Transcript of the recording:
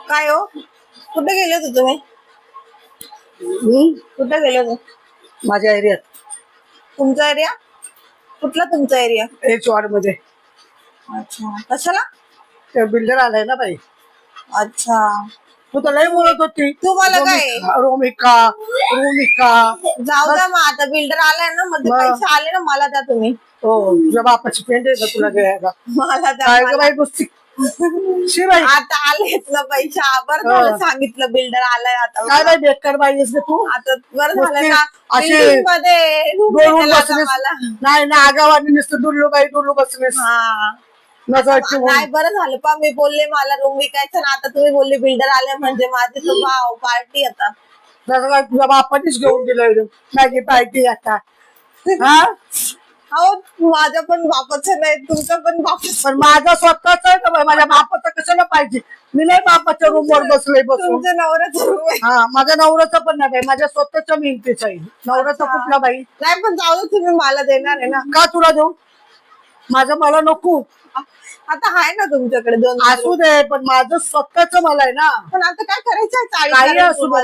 काय हो, कुठे गेले होते तुम्ही? कुठे गेले होते? माझ्या एरियात तुमचा एरिया कुठला? तुमचा एरिया? एच वॉर्ड मध्ये अच्छा, कशाला? ते बिल्डर आलाय ना बाई. अच्छा, तू तर लय बोलत होती. तुम्हाला काय? रोमिका रोमिका जाऊ द्या मग, आता बिल्डर आलाय ना, मग ते मग. पैसे आले ना, मला द्या तुम्ही. हो तुझ्या बापाची पेंट आहे का तुला द्यायला? मला द्या, काय ग मला. बाई गोष्टी शी बाई. आता आलेच ना पैसे, बरं हो. झालं सांगितलं, बिल्डर आलाय आता. काय बाई बेकार बाई आहेस ग तू. आता बरं झालं नुसती ना, अशी building मध्ये room डोलून भेटायला आता बसलीस. मला. नाही ना आगावानी नुसतं डुल्लू बाई डुल्लू बसलीस. हा, नजर नाही बरं झालं पा, मी बोलले मला रूम विकायचं ना, आता तुम्ही बोलले बिल्डर आले म्हणजे माझी तर वाव पार्टी आता. तुझ्या बापानीच घेऊन दिलं माझी पार्टी आता. हा अहो, माझ्या पण बापाचं नाही, तुमचं पण बापाचं. पण माझा स्वतःच आहे का बाई? माझ्या बापाचं कशाला पाहिजे? मी नाही बापाच्या रूमवर बसलोय बसून. तुमच्या नवऱ्याचा रूम आहे. हा माझ्या नवऱ्याचं पण नाही बाई, माझ्या स्वतःच्या मिळतेच आहे. नवऱ्याचा अच्छा. कुठला बाई? नाही पण जाऊ दे, तुम्ही मला देणार आहे ना. का तुला देऊ? माझं मला नको. आता आहे ना तुमच्याकडे 2 असू दे पण माझं स्वतःच मला आहे ना. पण आता काय करायचं? काही असू दे.